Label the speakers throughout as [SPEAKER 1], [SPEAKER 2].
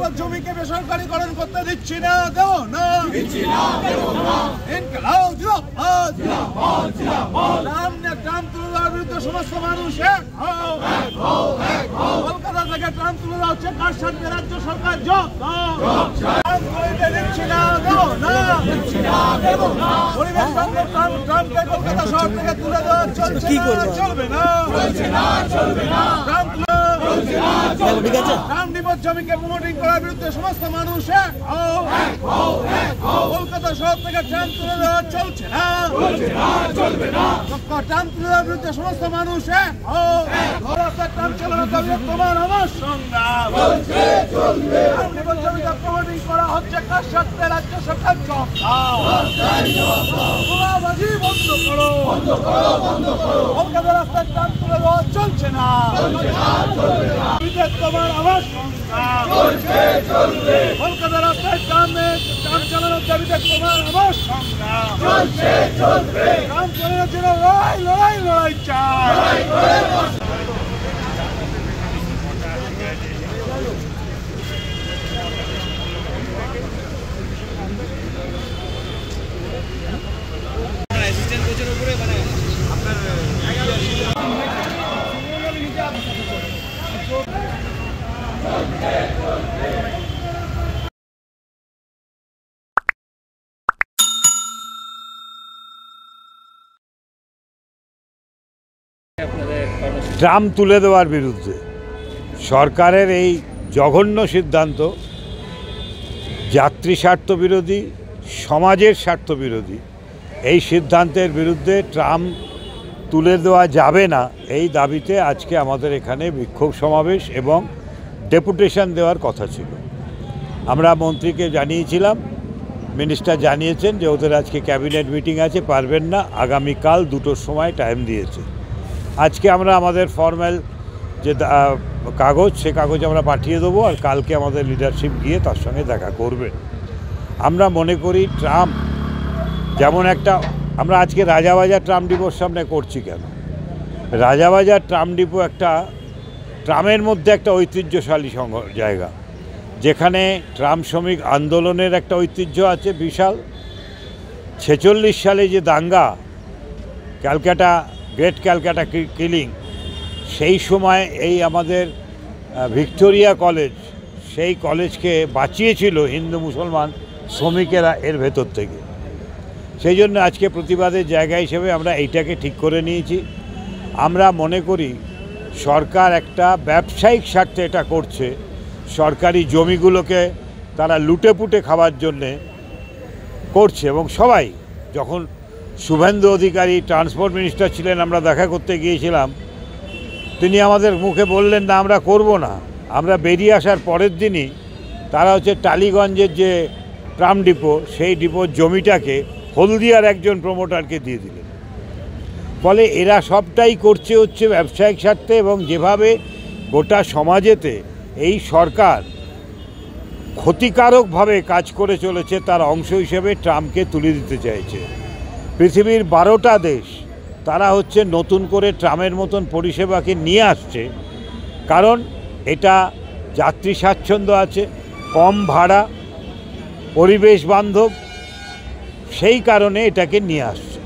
[SPEAKER 1] নিপদ জমিকে বেসরকারিকরণ করতে দিচ্ছি না, দেব না। ইনকিলাব জিন্দাবাদ। ট্রাম্প তুলে দেওয়ার বিরুদ্ধে সমস্ত মানুষ এক হও। কলকাতা থেকে ট্রাম্প তুলে দেওয়া হচ্ছে, কার সাথে রাজ্য সরকার যোগ দিচ্ছি না, দেব না। পরিবেশ বান্ধব ট্রাম্পকে কলকাতা শহর থেকে তুলে দেওয়া চলছে না, চলবে না। ট্রাম্প নিপদ জমিকে প্রমোটিং করার বিরুদ্ধে সমস্ত মানুষ এক হও। কলকাতা শহর থেকে ট্রাম্প তুলে দেওয়া চলছে না, চলবে না। ট্রাম্প তুলে দেওয়ার বিরুদ্ধে সমস্ত মানুষ এক হও। ট্রাম্প চালানোর দাবি তোমার আমার সংগ্রাম চলবে। ট্রাম্প নিপদ জমিকে প্রমোটিং করা হচ্ছে, কার সাথে রাজ্য সরকার যোগ দাও। গোলাবাজি বন্ধ করো। কলকাতা রাস্তায় ট্রাম্প তুলে দেওয়া চলছে না, তোমার আমার সংগ্রাম কলকাতা রাস্তায় ট্রাম্প চালানোর দাবিতে তোমার আমার সংগ্রাম ট্রাম্প চালানোর জন্য লড়াই চাই।
[SPEAKER 2] ট্রাম্প তুলে দেওয়ার বিরুদ্ধে সরকারের এই জঘন্য সিদ্ধান্ত যাত্রী স্বার্থ বিরোধী, সমাজের স্বার্থ বিরোধী। এই সিদ্ধান্তের বিরুদ্ধে ট্রাম্প তুলে দেওয়া যাবে না, এই দাবিতে আজকে আমাদের এখানে বিক্ষোভ সমাবেশ এবং ডেপুটেশন দেওয়ার কথা ছিল। আমরা মন্ত্রীকে জানিয়েছিলাম, মিনিস্টার জানিয়েছেন যে ওদের আজকে ক্যাবিনেট মিটিং আছে, পারবেন না, আগামীকাল 2টোর সময় টাইম দিয়েছে। আজকে আমরা আমাদের ফর্মাল যে কাগজ, সে কাগজ আমরা পাঠিয়ে দেবো, আর কালকে আমাদের লিডারশিপ গিয়ে তার সঙ্গে দেখা করবে। আমরা মনে করি ট্রাম্প যেমন একটা, আমরা আজকে রাজাবাজার ট্রাম ডিপোর সামনে করছি কেন? রাজাবাজার ট্রাম ডিপো একটা ট্রামের মধ্যে একটা ঐতিহ্যশালী জায়গা, যেখানে ট্রাম শ্রমিক আন্দোলনের একটা ঐতিহ্য আছে বিশাল। 46 সালে যে দাঙ্গা, ক্যালকাটা গ্রেট ক্যালকাটা কিলিং, সেই সময় এই আমাদের ভিক্টোরিয়া কলেজ, সেই কলেজকে বাঁচিয়েছিল হিন্দু মুসলমান শ্রমিকেরা এর ভেতর থেকে। সেই জন্য আজকে প্রতিবাদের জায়গা হিসেবে আমরা এইটাকে ঠিক করে নিয়েছি। আমরা মনে করি সরকার একটা ব্যবসায়িক স্বার্থে এটা করছে, সরকারি জমিগুলোকে তারা লুটে পুটে খাওয়ার জন্যে করছে। এবং সবাই, যখন শুভেন্দু অধিকারী ট্রান্সপোর্ট মিনিস্টার ছিলেন, আমরা দেখা করতে গিয়েছিলাম, তিনি আমাদের মুখে বললেন না আমরা করব না। আমরা বেরিয়ে আসার পরের দিনই তারা হচ্ছে টালিগঞ্জের যে ট্রাম ডিপো, সেই ডিপোর জমিটাকে হলদিয়ার একজন প্রমোটারকে দিয়ে দিলেন। ফলে এরা সবটাই করছে হচ্ছে ব্যবসায়িক স্বার্থে, এবং যেভাবে গোটা সমাজেতে এই সরকার ক্ষতিকারকভাবে কাজ করে চলেছে, তার অংশ হিসেবে ট্রাম্পকে তুলে দিতে চাইছে। পৃথিবীর 12টা দেশ তারা হচ্ছে নতুন করে ট্রামের মতন পরিষেবাকে নিয়ে আসছে, কারণ এটা যাত্রী স্বাচ্ছন্দ্য আছে, কম ভাড়া, পরিবেশ বান্ধব, সেই কারণে এটাকে নিয়ে আসছে।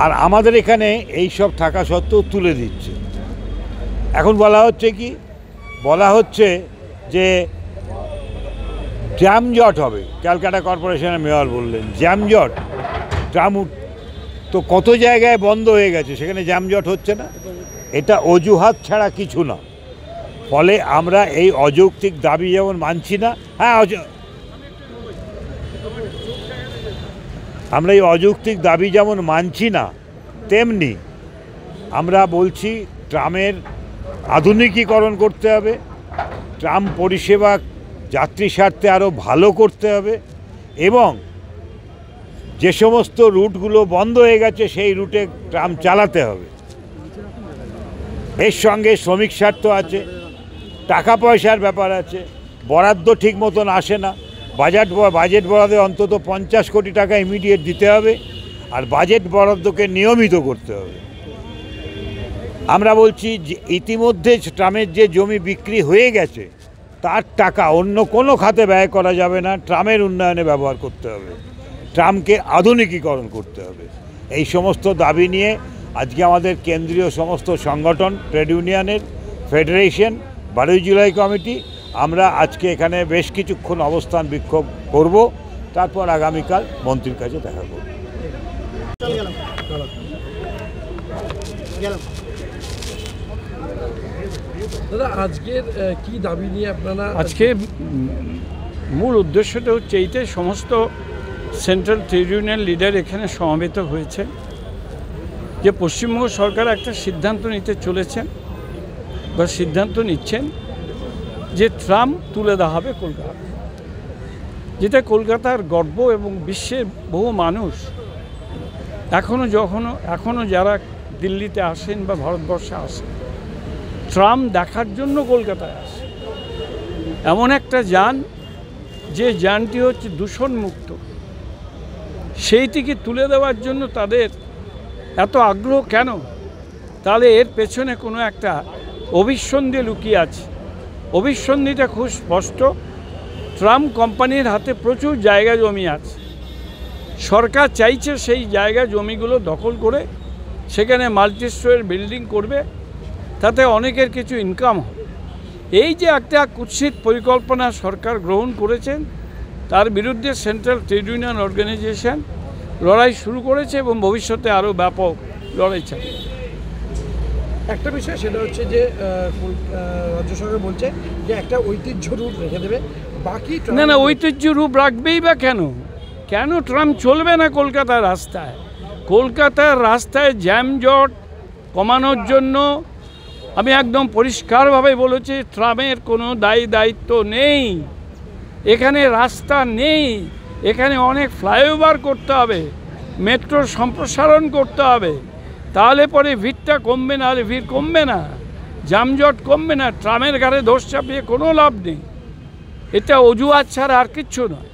[SPEAKER 2] আর আমাদের এখানে এই সব থাকা সত্ত্বেও তুলে দিচ্ছে। এখন বলা হচ্ছে কি, বলা হচ্ছে যে জ্যামজট হবে। ক্যালকাটা কর্পোরেশনের মেয়র বললেন জ্যামজট। ট্রাম তো কত জায়গায় বন্ধ হয়ে গেছে, সেখানে জ্যামজট হচ্ছে না। এটা অজুহাত ছাড়া কিছু না। ফলে আমরা এই অযৌক্তিক দাবি যেমন মানছি না, আমরা এই অযৌক্তিক দাবি যেমন মানছি না, তেমনি আমরা বলছি ট্রামের আধুনিকীকরণ করতে হবে, ট্রাম পরিষেবা যাত্রী স্বার্থে আরও ভালো করতে হবে, এবং যে সমস্ত রুটগুলো বন্ধ হয়ে গেছে সেই রুটে ট্রাম চালাতে হবে। এর সঙ্গে শ্রমিক স্বার্থ আছে, টাকা পয়সার ব্যাপার আছে, বরাদ্দ ঠিক মতন আসে না। বাজেট বরাদ্দে অন্তত 50 কোটি টাকা ইমিডিয়েট দিতে হবে, আর বাজেট বরাদ্দকে নিয়মিত করতে হবে। আমরা বলছি যে ইতিমধ্যে ট্রামের যে জমি বিক্রি হয়ে গেছে তার টাকা অন্য কোনো খাতে ব্যয় করা যাবে না, ট্রামের উন্নয়নে ব্যবহার করতে হবে, ট্রামকে আধুনিকীকরণ করতে হবে। এই সমস্ত দাবি নিয়ে আজকে আমাদের কেন্দ্রীয় সমস্ত সংগঠন, ট্রেড ইউনিয়নের ফেডারেশন, 12 জুলাই কমিটি, আমরা আজকে এখানে বেশ কিছুক্ষণ অবস্থান বিক্ষোভ করব, তারপর আগামীকাল মন্ত্রীর কাছে দেখা করব।
[SPEAKER 3] দাদা, আজকের কি দাবি নিয়ে আপনারা?
[SPEAKER 4] আজকে মূল উদ্দেশ্যটা হচ্ছে এইটাই, সমস্ত সেন্ট্রাল ট্রেড ইউনিয়ন লিডার এখানে সমবেত হয়েছে যে পশ্চিমবঙ্গ সরকার একটা সিদ্ধান্ত নিতে চলেছেন বা সিদ্ধান্ত নিচ্ছেন যে ট্রাম তুলে দেওয়া হবে কলকাতা, যেটা কলকাতার গর্ব এবং বিশ্বের বহু মানুষ এখনও যারা দিল্লিতে আসেন বা ভারতবর্ষে আসেন, ট্রাম দেখার জন্য কলকাতায় আসে। এমন একটা যান যে যানটি হচ্ছে দূষণমুক্ত, সেইটিকে তুলে দেওয়ার জন্য তাদের এত আগ্রহ কেন? তাহলে এর পেছনে কোনো একটা অভিসন্ধি লুকিয়ে আছে। অভিসন্ধিটা খুব স্পষ্ট। ট্রাম কোম্পানির হাতে প্রচুর জায়গা জমি আছে, সরকার চাইছে সেই জায়গা জমিগুলো দখল করে সেখানে মাল্টি স্টোরের বিল্ডিং করবে, তাতে অনেকের কিছু ইনকাম হবে। এই যে একটা কুৎসিত পরিকল্পনা সরকার গ্রহণ করেছেন, তার বিরুদ্ধে সেন্ট্রাল ট্রেড ইউনিয়ন অর্গানাইজেশন লড়াই শুরু করেছে এবং ভবিষ্যতে আরও ব্যাপক লড়াই চালাবে।
[SPEAKER 3] একটা বিষয় সেটা হচ্ছে যে রাজ্য সরকার বলছে যে একটা ঐতিহ্য রূপ রেখে দেবে, বাকি
[SPEAKER 4] না, ঐতিহ্য রূপ রাখবেই বা কেন ট্রাম চলবে না কলকাতার রাস্তায়? কলকাতার রাস্তায় জ্যামজট কমানোর জন্য আমি একদম পরিষ্কারভাবে বলেছি, ট্রামের কোনো দায়িত্ব নেই। এখানে রাস্তা নেই, এখানে অনেক ফ্লাইওভার করতে হবে, মেট্রোর সম্প্রসারণ করতে হবে, তাহলে পরে ভিড়টা কমবে, না হলে ভিড় কমবে না, যানজট কমবে না। ট্রামের ঘাড়ে দোষ চাপিয়ে কোনো লাভ নেই, এটা অজুহাত ছাড়া আর কিচ্ছু নয়।